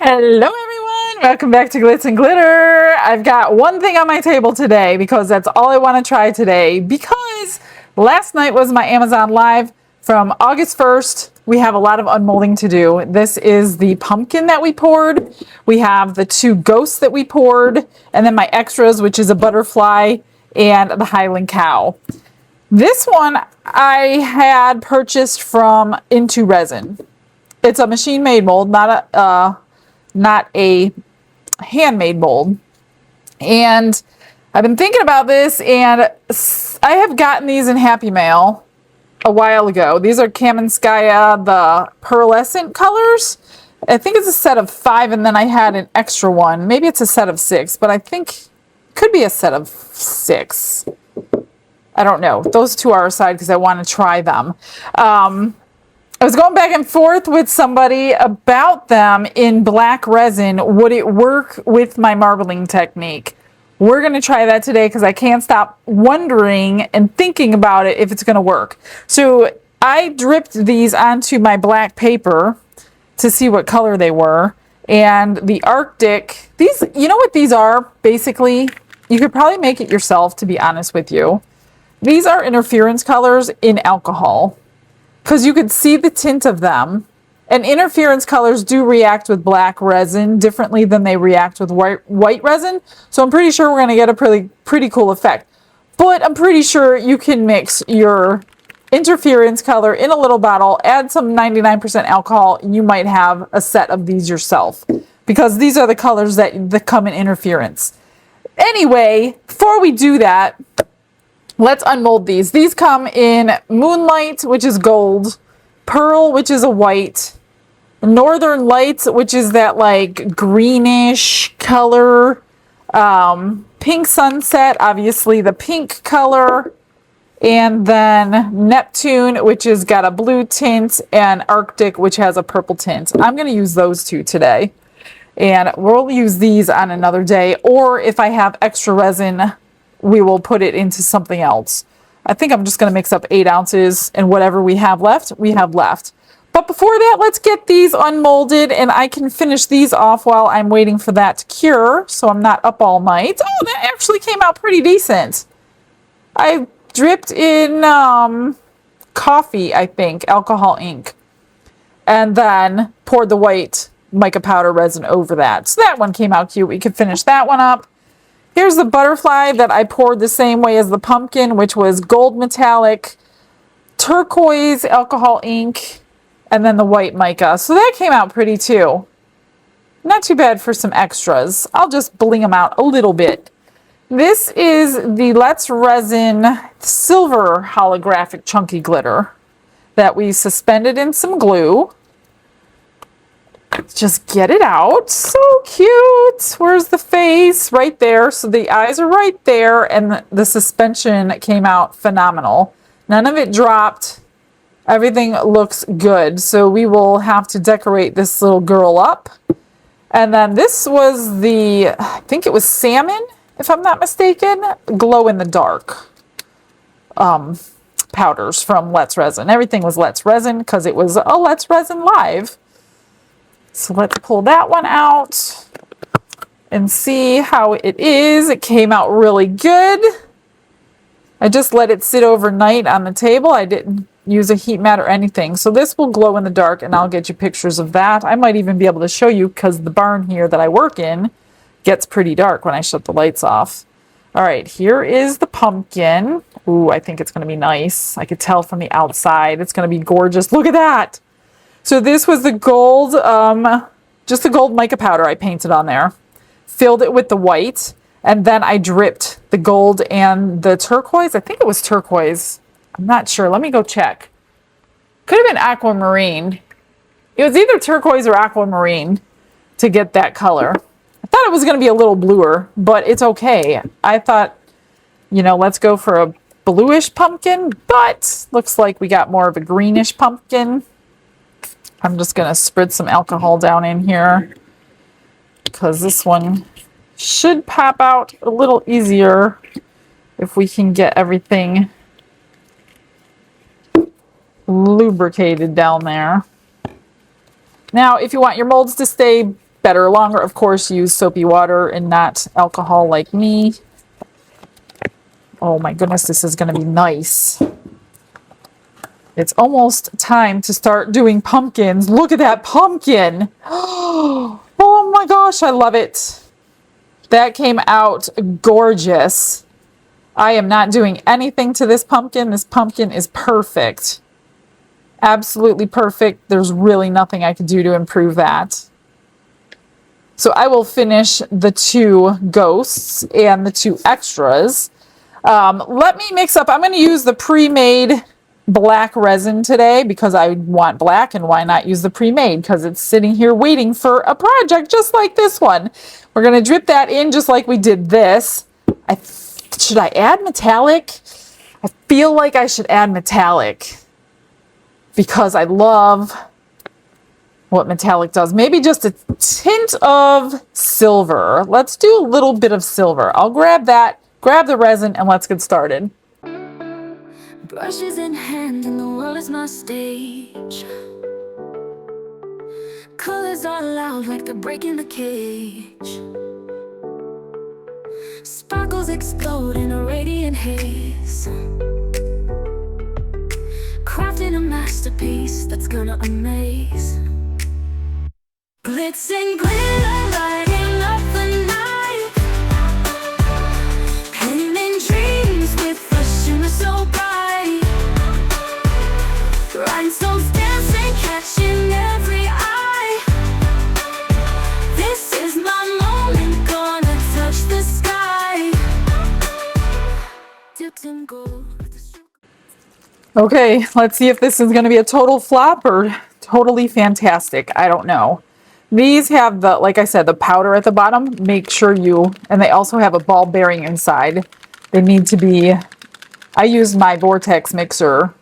Hello everyone, welcome back to Glitz and Glitter. I've got one thing on my table today because that's all I want to try today, because last night was my Amazon Live from August 1st. We have a lot of unmolding to do. This is the pumpkin that we poured. We have the two ghosts that we poured, and then my extras, which is a butterfly and the Highland cow. This one I had purchased from Into Resin. It's a machine-made mold, not a handmade mold. And I've been thinking about this, and I have gotten these in Happy Mail a while ago. These are Kamenskaya, the pearlescent colors. I think it's a set of 5, and then I had an extra one. Maybe it's a set of 6, but I think it could be a set of 6. I don't know. Those two are aside because I want to try them. I was going back and forth with somebody about them in black resin. Would it work with my marbling technique? We're going to try that today because I can't stop wondering and thinking about it if it's going to work. So I dripped these onto my black paper to see what color they were. And the Arctic, these, you know what these are? Basically, you could probably make it yourself, to be honest with you. These are interference colors in alcohol, because you could see the tint of them. And interference colors do react with black resin differently than they react with white resin. So I'm pretty sure we're going to get a pretty cool effect. But I'm pretty sure you can mix your interference color in a little bottle, add some 99% alcohol, and you might have a set of these yourself, because these are the colors that come in interference. Anyway, before we do that, let's unmold these. These come in Moonlight, which is gold, Pearl, which is a white, Northern Lights, which is that like greenish color, Pink Sunset, obviously the pink color, and then Neptune, which has got a blue tint, and Arctic, which has a purple tint. I'm going to use those two today, and we'll use these on another day, or if I have extra resin, we will put it into something else. I think I'm just going to mix up 8 ounces, and whatever we have left, we have left. But before that, let's get these unmolded, and I can finish these off while I'm waiting for that to cure, so I'm not up all night. Oh, that actually came out pretty decent. I dripped in coffee, I think, alcohol ink, and then poured the white mica powder resin over that. So that one came out cute. We could finish that one up. Here's the butterfly that I poured the same way as the pumpkin, which was gold metallic, turquoise alcohol ink, and then the white mica. So that came out pretty too. Not too bad for some extras. I'll just bling them out a little bit. This is the Let's Resin silver holographic chunky glitter that we suspended in some glue. Let's just get it out. So cute. Where's the face? Right there. So the eyes are right there, and the suspension came out phenomenal. None of it dropped. Everything looks good. So we will have to decorate this little girl up. And then this was the, I think it was salmon, if I'm not mistaken, glow in the dark powders from Let's Resin. Everything was Let's Resin because it was a Let's Resin live. So let's pull that one out and see how it is. It came out really good. I just let it sit overnight on the table. I didn't use a heat mat or anything. So this will glow in the dark, and I'll get you pictures of that. I might even be able to show you, because the barn here that I work in gets pretty dark when I shut the lights off. All right, here is the pumpkin. Ooh, I think it's going to be nice. I could tell from the outside. It's going to be gorgeous. Look at that. So this was the gold, just the gold mica powder I painted on there. Filled it with the white, and then I dripped the gold and the turquoise. I think it was turquoise. I'm not sure. Let me go check. Could have been aquamarine. It was either turquoise or aquamarine to get that color. I thought it was going to be a little bluer, but it's okay. I thought, you know, let's go for a bluish pumpkin, but looks like we got more of a greenish pumpkin. I'm just going to spritz some alcohol down in here, because this one should pop out a little easier if we can get everything lubricated down there. Now, if you want your molds to stay better or longer. Of course, use soapy water and not alcohol like me. Oh my goodness, this is going to be nice. It's almost time to start doing pumpkins. Look at that pumpkin. Oh my gosh, I love it. That came out gorgeous. I am not doing anything to this pumpkin. This pumpkin is perfect. Absolutely perfect. There's really nothing I could do to improve that. So I will finish the 2 ghosts and the 2 extras. Let me mix up. I'm going to use the pre-made black resin today because I want black, and why not use the pre-made, because it's sitting here waiting for a project just like this one. We're going to drip that in just like we did this. Should I add metallic? I feel like I should add metallic because I love what metallic does. Maybe just a tint of silver. Let's do a little bit of silver. I'll grab that, grab the resin, and let's get started. Brushes in hand and the world is my stage. Colors are loud like they're breaking the cage. Sparkles explode in a radiant haze. Crafting a masterpiece that's gonna amaze. Glitz and glitter lighting up the night. Painting dreams with a shimmer so bright. Rhinestones dancing, catching every eye. This is my moment, gonna touch the sky. Dipped in gold. Okay, let's see if this is going to be a total flop or totally fantastic. I don't know. These have the, like I said, the powder at the bottom. Make sure you, and they also have a ball bearing inside. They need to be, I used my vortex mixer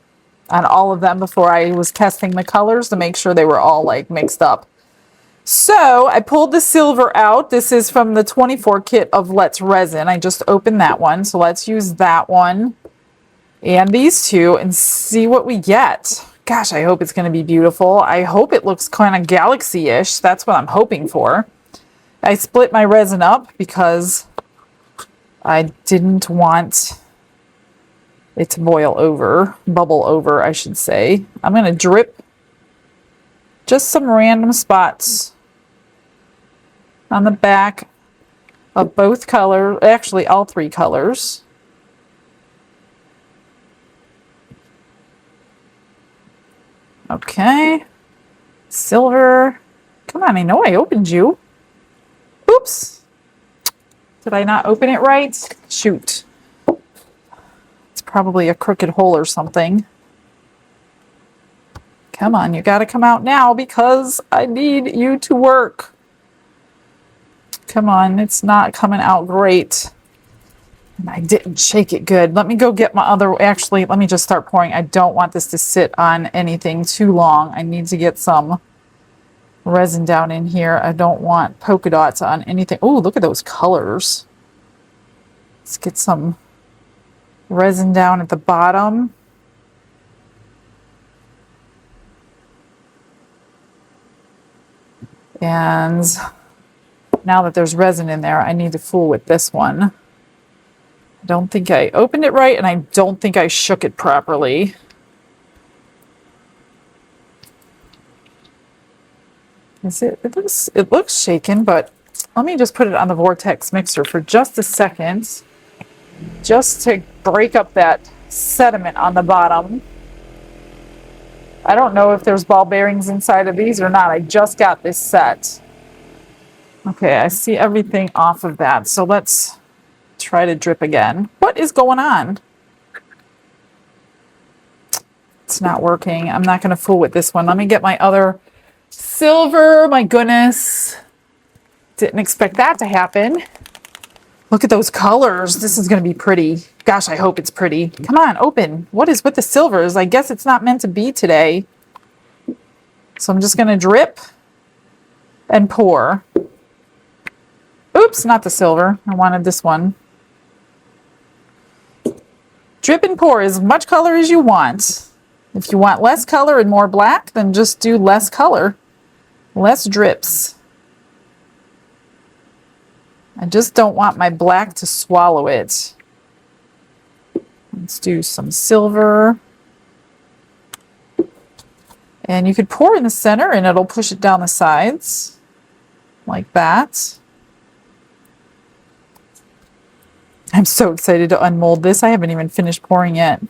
on all of them before I was testing the colors to make sure they were all like mixed up. So I pulled the silver out. This is from the 24 kit of Let's Resin. I just opened that one. So let's use that one and these 2 and see what we get. Gosh, I hope it's going to be beautiful. I hope it looks kind of galaxy-ish. That's what I'm hoping for. I split my resin up because I didn't want it to boil over, bubble over, I should say. I'm going to drip just some random spots on the back of both colors, actually all 3 colors. Okay, silver. Come on, I know I opened you. Oops. Did I not open it right? Shoot. It's probably a crooked hole or something. Come on, you got to come out now because I need you to work. Come on, it's not coming out great. And I didn't shake it good. Let me go get my other, actually, let me just start pouring. I don't want this to sit on anything too long. I need to get some resin down in here. I don't want polka dots on anything. Oh, look at those colors. Let's get some resin down at the bottom. And now that there's resin in there, I need to fool with this one. I don't think I opened it right, and I don't think I shook it properly. Is it? It looks shaken, but let me just put it on the vortex mixer for just a second, just to break up that sediment on the bottom. I don't know if there's ball bearings inside of these or not. I just got this set. Okay, I see everything off of that. So let's try to drip again. What is going on? It's not working. I'm not going to fool with this one. Let me get my other silver. My goodness. Didn't expect that to happen. Look at those colors. This is going to be pretty. Gosh, I hope it's pretty. Come on, open. What is with the silvers? I guess it's not meant to be today. So I'm just going to drip and pour. Oops, not the silver. I wanted this one. Drip and pour as much color as you want. If you want less color and more black, then just do less color. Less drips. I just don't want my black to swallow it. Let's do some silver. And you could pour in the center and it'll push it down the sides like that. I'm so excited to unmold this. I haven't even finished pouring yet.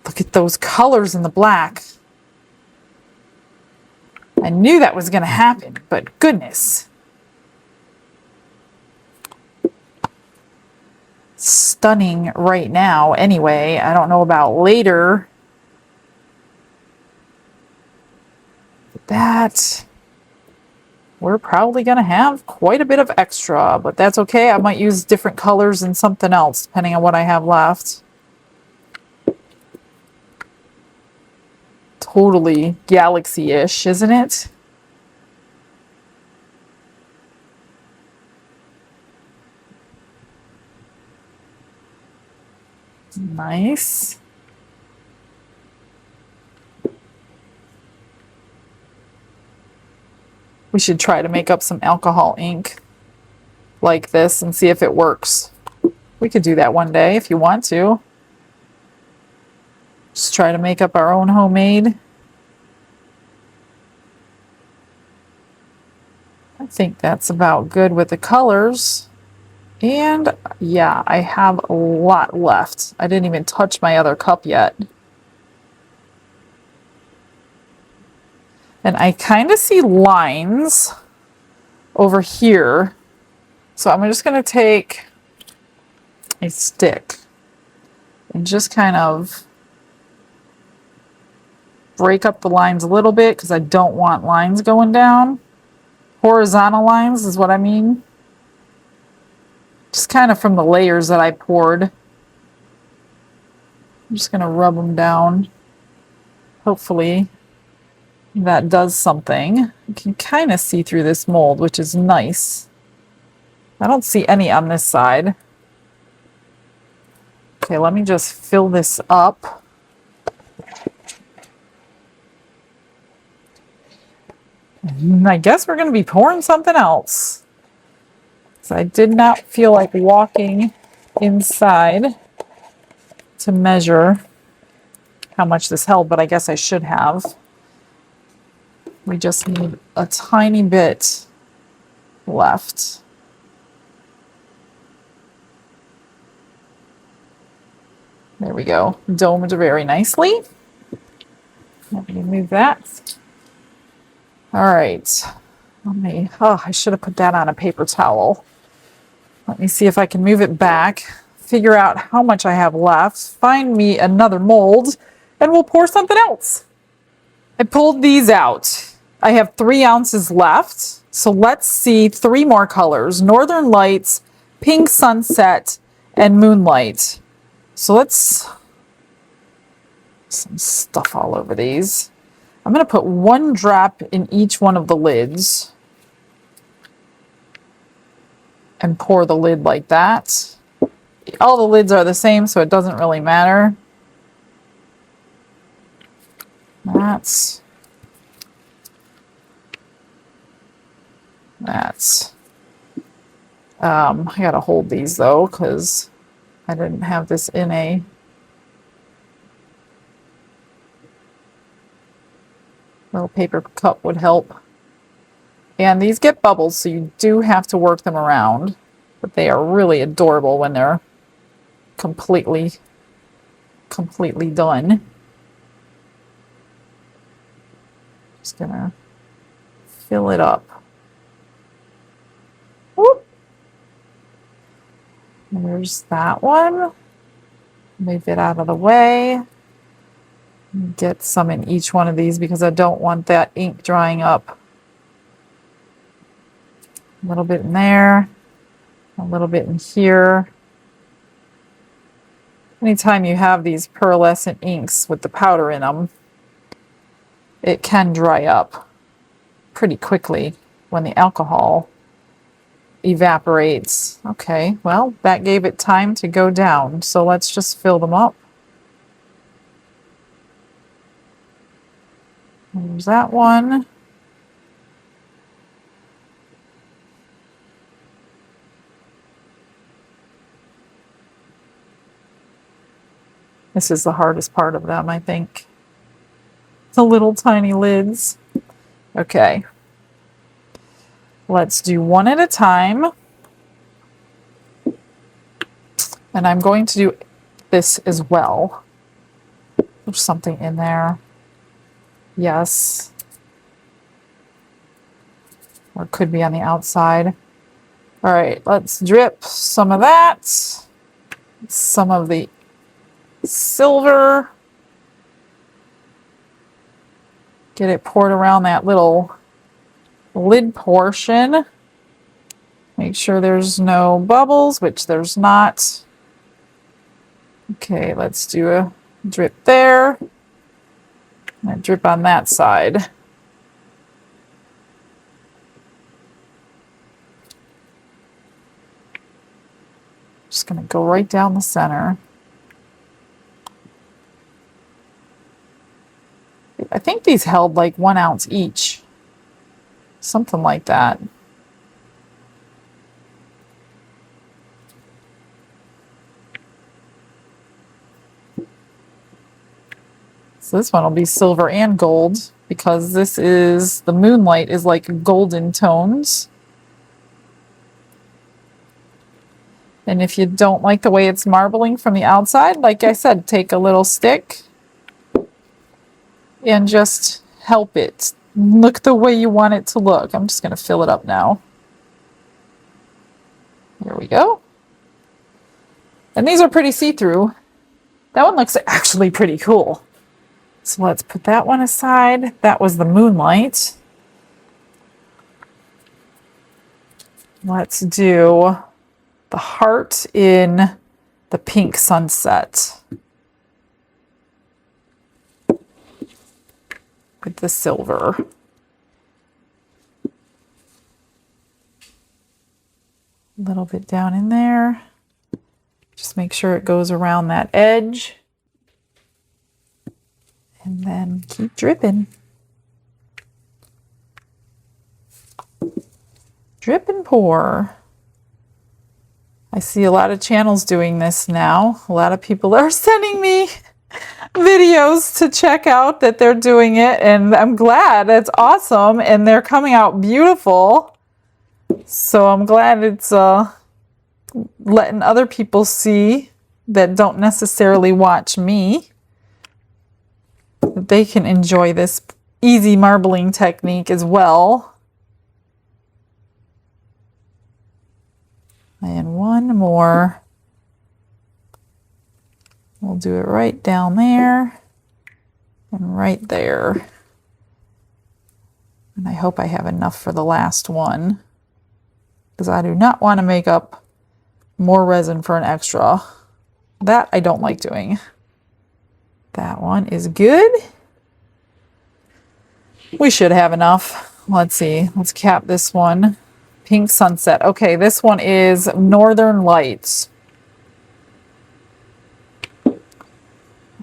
Look at those colors in the black. I knew that was going to happen, but goodness. Stunning right now anyway. I don't know about later. That we're probably going to have quite a bit of extra, but that's okay. I might use different colors and something else depending on what I have left. Totally galaxy-ish, isn't it? Nice. We should try to make up some alcohol ink like this and see if it works. We could do that one day if you want to. Just try to make up our own homemade. I think that's about good with the colors. And yeah, I have a lot left. I didn't even touch my other cup yet. And I kind of see lines over here. So I'm just going to take a stick and just kind of break up the lines a little bit because I don't want lines going down. Horizontal lines is what I mean. Just kind of from the layers that I poured. I'm just going to rub them down. Hopefully that does something. You can kind of see through this mold, which is nice. I don't see any on this side. Okay, let me just fill this up. And I guess we're going to be pouring something else. So I did not feel like walking inside to measure how much this held, but I guess I should have. We just need a tiny bit left. There we go. Domed very nicely. Let me move that. All right. I should have put that on a paper towel. Let me see if I can move it back, figure out how much I have left, find me another mold, and we'll pour something else. I pulled these out. I have 3 ounces left. So let's see 3 more colors: Northern Lights, Pink Sunset, and Moonlight. So let's, some stuff all over these. I'm going to put 1 drop in each one of the lids and pour the lid like that. All the lids are the same, so it doesn't really matter. That's I gotta hold these though, because I didn't have this in a little paper cup would help. And these get bubbles, so you do have to work them around, but they are really adorable when they're completely done. Just gonna fill it up. Whoop. There's that one. Move it out of the way. Get some in each one of these because I don't want that ink drying up. A little bit in there, a little bit in here. Anytime you have these pearlescent inks with the powder in them, it can dry up pretty quickly when the alcohol evaporates. Okay, well, that gave it time to go down, so let's just fill them up. There's that one. This is the hardest part of them, I think. The little tiny lids. Okay. Let's do one at a time. And I'm going to do this as well. There's something in there. Yes. Or it could be on the outside. All right, let's drip some of that. Some of the silver. Get it poured around that little lid portion. Make sure there's no bubbles, which there's not. Okay, let's do a drip there. And a drip on that side. Just going to go right down the center. I think these held like 1 ounce each. Something like that. So this one will be silver and gold because this is, the moonlight is like golden tones. And if you don't like the way it's marbling from the outside, like I said, take a little stick and just help it look the way you want it to look. I'm just going to fill it up now. There we go. And these are pretty see-through. That one looks actually pretty cool. So let's put that one aside. That was the moonlight. Let's do the heart in the pink sunset with the silver. A little bit down in there. Just make sure it goes around that edge. And then keep dripping. Drip and pour. I see a lot of channels doing this now. A lot of people are sending me videos to check out that they're doing it, and I'm glad. It's awesome, and they're coming out beautiful. So I'm glad it's letting other people see that don't necessarily watch me, that they can enjoy this easy marbling technique as well. And one more. We'll do it right down there and right there. And I hope I have enough for the last one, because I do not want to make up more resin for an extra. That I don't like doing. That one is good. We should have enough. Let's see. Let's cap this one. Pink sunset. Okay, this one is Northern Lights.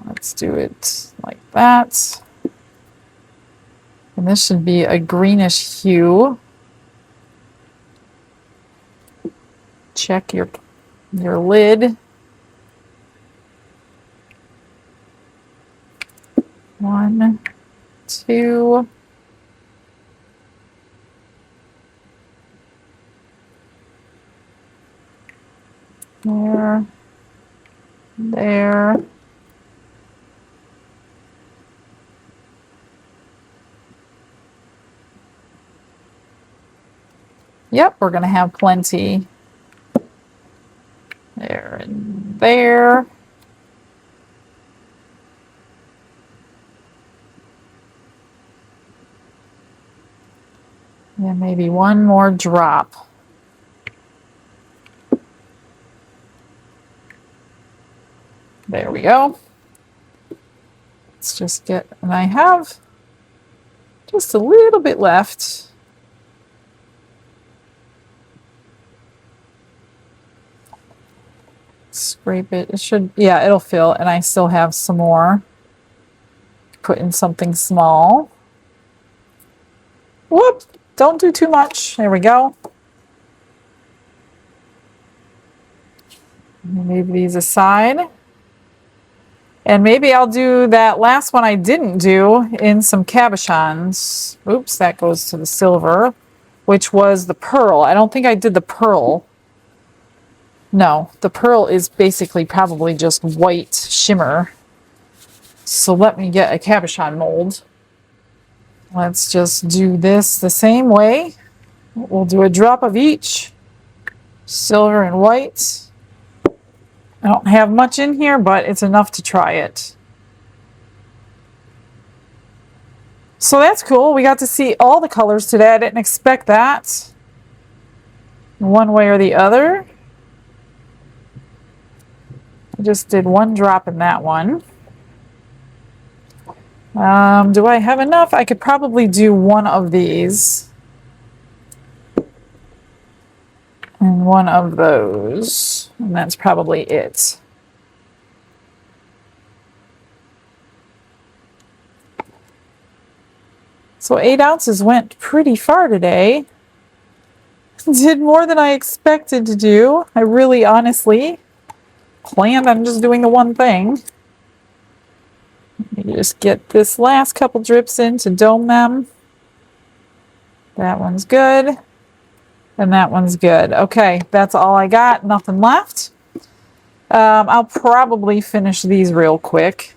Let's do it like that. And this should be a greenish hue. Check your lid. One, two. There. There. Yep, we're going to have plenty. There and there. And maybe one more drop. There we go. Let's just get, and I have just a little bit left. Scrape it. It should, yeah, it'll fill. And I still have some more. Put in something small. Whoop! Don't do too much. There we go. Move these aside. And maybe I'll do that last one I didn't do in some cabochons. Oops, that goes to the silver, which was the pearl. I don't think I did the pearl. No, the pearl is basically probably just white shimmer. So let me get a cabochon mold. Let's just do this the same way. We'll do a drop of each, silver and white. I don't have much in here, but it's enough to try it. So that's cool. We got to see all the colors today. I didn't expect that. One way or the other. I just did one drop in that one. Do I have enough? I could probably do one of these. And one of those. And that's probably it. So 8 ounces went pretty far today. Did more than I expected to do. I really honestly planned on just doing the one thing. Let me just get this last couple drips in to dome them. That one's good. And that one's good. Okay, that's all I got. Nothing left. I'll probably finish these real quick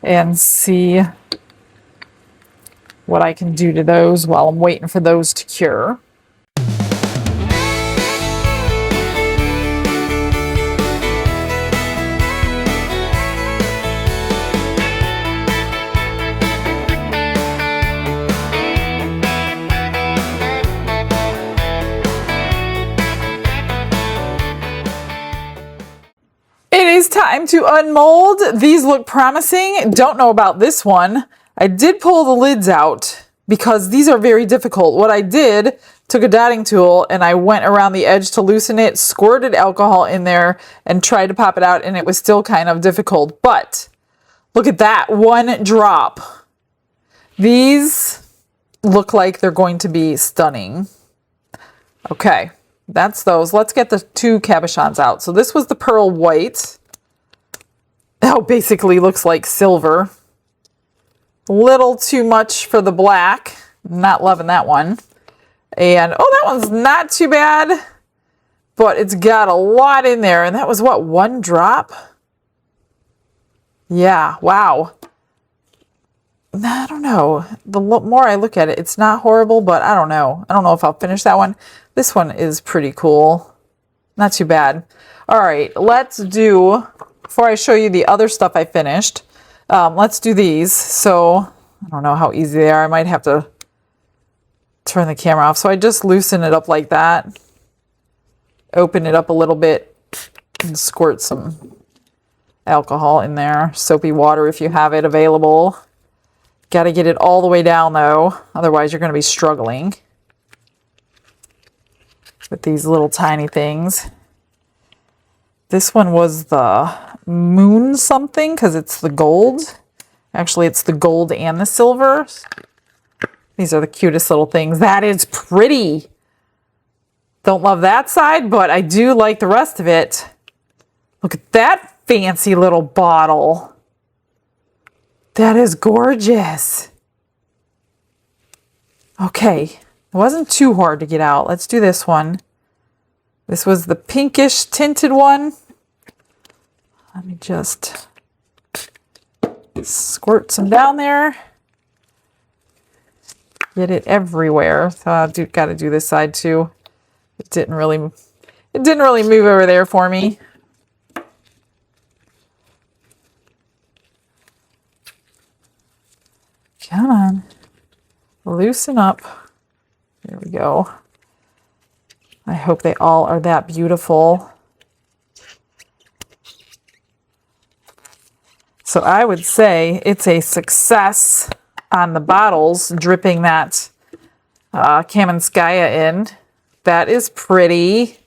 and see what I can do to those while I'm waiting for those to cure. It is time to unmold. These look promising. Don't know about this one. I did pull the lids out because these are very difficult. What I did, took a dotting tool and I went around the edge to loosen it, squirted alcohol in there and tried to pop it out, and it was still kind of difficult. But look at that, one drop. These look like they're going to be stunning. Okay. That's those. Let's get the two cabochons out. So this was the pearl white. Oh, basically looks like silver. A little too much for the black. Not loving that one. And, oh, that one's not too bad. But it's got a lot in there. And that was what, one drop? Yeah, wow. I don't know. The more I look at it, it's not horrible, but I don't know. I don't know if I'll finish that one. This one is pretty cool. Not too bad. All right, let's do, before I show you the other stuff I finished, let's do these. So I don't know how easy they are. I might have to turn the camera off. So I just loosen it up like that. Open it up a little bit and squirt some alcohol in there. Soapy water if you have it available. Got to get it all the way down though. Otherwise you're going to be struggling with these little tiny things. This one was the moon something because it's the gold. Actually, it's the gold and the silver. These are the cutest little things. That is pretty. Don't love that side, but I do like the rest of it. Look at that fancy little bottle. That is gorgeous. Okay, it wasn't too hard to get out. Let's do this one. This was the pinkish tinted one. Let me just squirt some down there. Get it everywhere. So I've got to do this side too. It didn't really move over there for me. Come on. Loosen up. There we go. I hope they all are that beautiful. So I would say it's a success on the bottles, dripping that Kamenskaya in. That is pretty.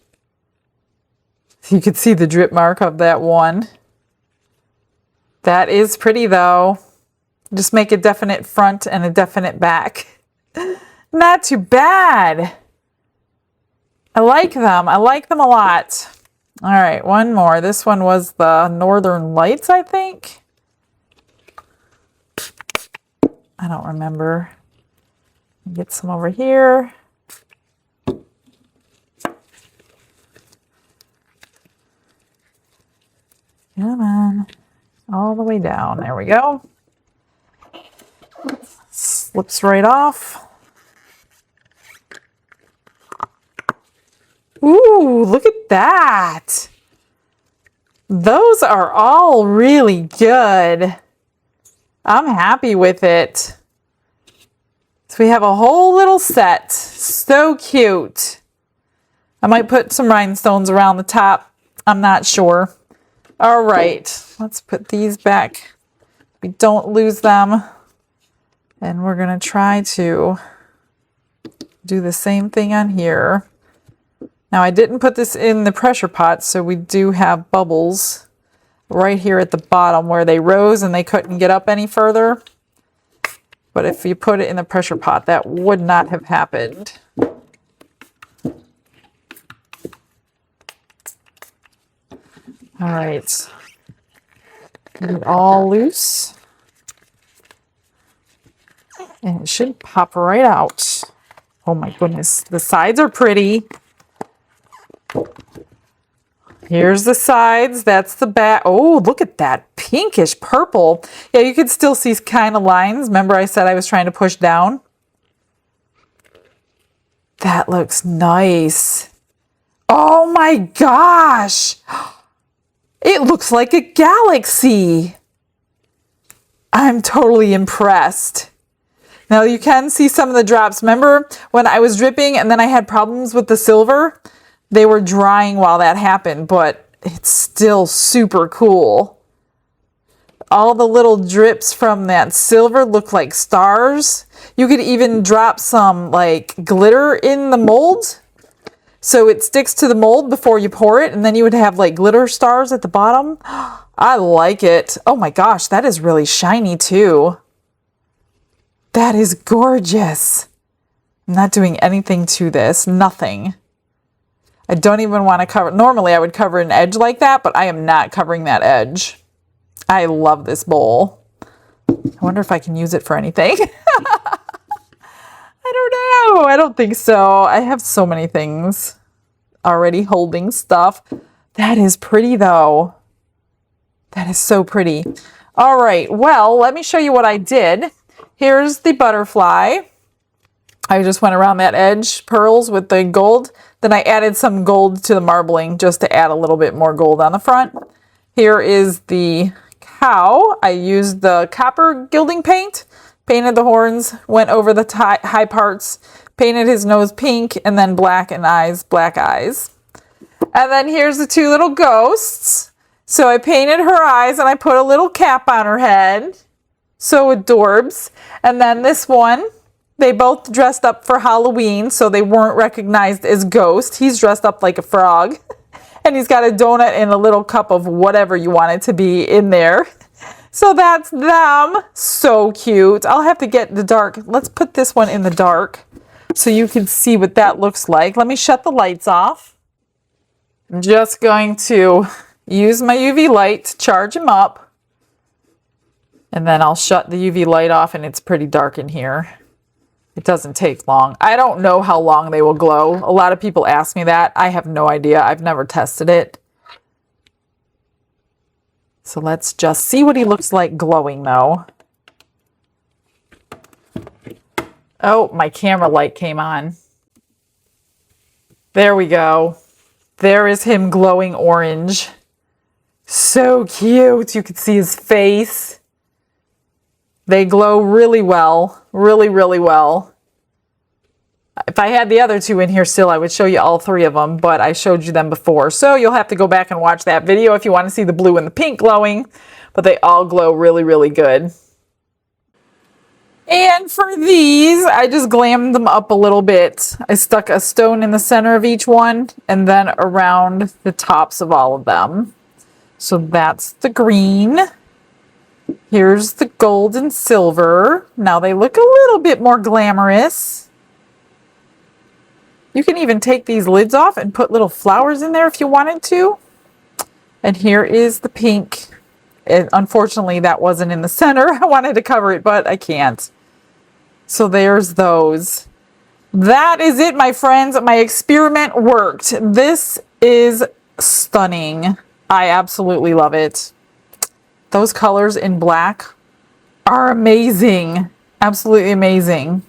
You can see the drip mark of that one. That is pretty though. Just make a definite front and a definite back. Not too bad. I like them. I like them a lot. All right, one more. This one was the Northern Lights, I think. I don't remember. Get some over here. Come on. All the way down. There we go. Slips right off. Ooh, look at that. Those are all really good. I'm happy with it. So we have a whole little set. So cute. I might put some rhinestones around the top. I'm not sure. All right, let's put these back. We don't lose them. And we're going to try to do the same thing on here. Now I didn't put this in the pressure pot, so we do have bubbles right here at the bottom where they rose and they couldn't get up any further. But if you put it in the pressure pot, that would not have happened. All right, get it all loose. And it should pop right out. Oh my goodness, the sides are pretty. Here's the sides, that's the back. Oh, look at that pinkish purple. Yeah, you could still see kind of lines. Remember I said I was trying to push down? That looks nice. Oh my gosh. It looks like a galaxy. I'm totally impressed. Now you can see some of the drops. Remember when I was dripping and then I had problems with the silver? They were drying while that happened, but it's still super cool. All the little drips from that silver look like stars. You could even drop some like glitter in the mold, so it sticks to the mold before you pour it, and then you would have like glitter stars at the bottom. I like it. Oh my gosh, that is really shiny too. That is gorgeous. I'm not doing anything to this, nothing. I don't even want to cover, normally I would cover an edge like that, but I am not covering that edge. I love this bowl. I wonder if I can use it for anything. I don't know. I don't think so. I have so many things already holding stuff. That is pretty though. That is so pretty. All right, well, let me show you what I did. Here's the butterfly. I just went around that edge, pearls with the gold. Then I added some gold to the marbling just to add a little bit more gold on the front. Here is the cow. I used the copper gilding paint, painted the horns, went over the high parts, painted his nose pink, and then black and eyes, black eyes. And then here's the two little ghosts. So I painted her eyes and I put a little cap on her head. So adorbs. And then this one, they both dressed up for Halloween, so they weren't recognized as ghosts. He's dressed up like a frog. And he's got a donut and a little cup of whatever you want it to be in there. So that's them. So cute. I'll have to get the dark. Let's put this one in the dark so you can see what that looks like. Let me shut the lights off. I'm just going to use my UV light to charge them up. And then I'll shut the UV light off, and it's pretty dark in here. It doesn't take long. I don't know how long they will glow. A lot of people ask me that. I have no idea. I've never tested it. So let's just see what he looks like glowing though. Oh, my camera light came on. There we go. There is him glowing orange. So cute. You can see his face. They glow really well, really, really well. If I had the other two in here still, I would show you all three of them, but I showed you them before. So you'll have to go back and watch that video if you want to see the blue and the pink glowing, but they all glow really, really good. And for these, I just glammed them up a little bit. I stuck a stone in the center of each one and then around the tops of all of them. So that's the green. Here's the gold and silver. Now they look a little bit more glamorous. You can even take these lids off and put little flowers in there if you wanted to. And here is the pink. Unfortunately, that wasn't in the center. I wanted to cover it, but I can't. So there's those. That is it, my friends. My experiment worked. This is stunning. I absolutely love it. Those colors in black are amazing. Absolutely amazing.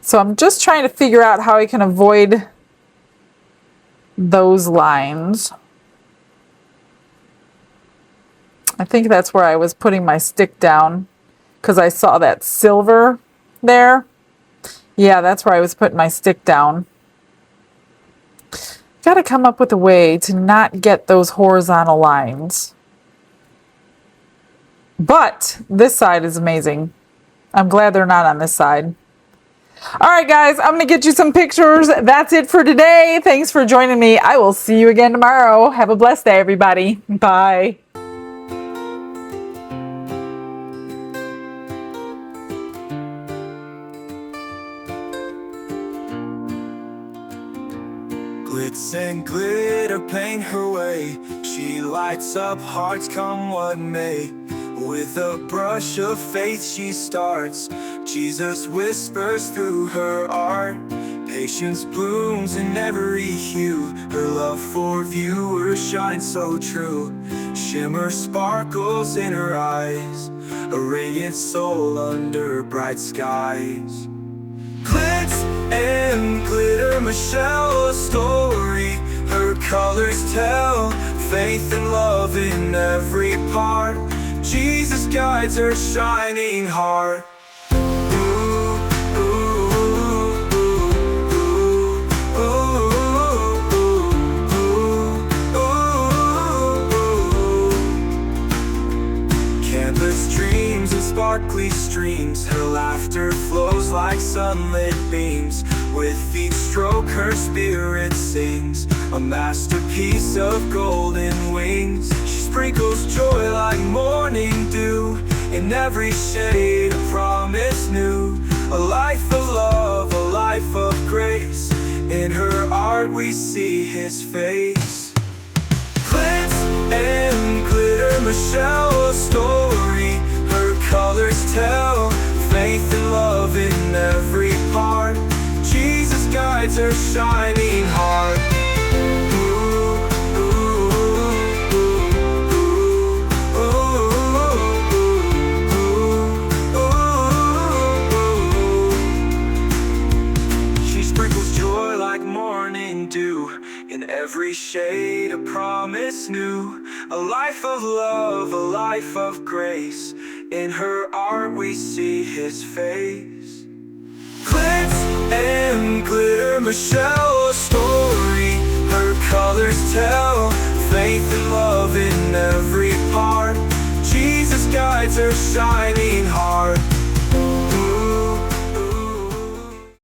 So I'm just trying to figure out how I can avoid those lines. I think that's where I was putting my stick down because I saw that silver there. Yeah, that's where I was putting my stick down. Got to come up with a way to not get those horizontal lines. But this side is amazing. I'm glad they're not on this side. All right, guys, I'm going to get you some pictures. That's it for today. Thanks for joining me. I will see you again tomorrow. Have a blessed day, everybody. Bye. Glitz and glitter paint her way. She lights up hearts come what may. With a brush of faith she starts. Jesus whispers through her art. Patience blooms in every hue. Her love for viewers shines so true. Shimmer sparkles in her eyes. A radiant soul under bright skies. Glitz and glitter, Michelle, a story. Her colors tell faith and love in every part. Jesus guides her shining heart. Canvas dreams and sparkly streams. Her laughter flows like sunlit beams. With each stroke her spirit sings. A masterpiece of golden wings. She sprinkles joy like morning dew. In every shade a promise new. A life of love, a life of grace. In her art we see his face. Glitz and glitter, Michelle, a story. Her colors tell faith and love in every part. Jesus guides her shining heart. She sprinkles joy like morning dew. In every shade a promise new. A life of love, a life of grace. In her art we see his face. Glitz and glitter, Michelle, a story. Her colors tell faith and love in every part. Jesus guides her shine.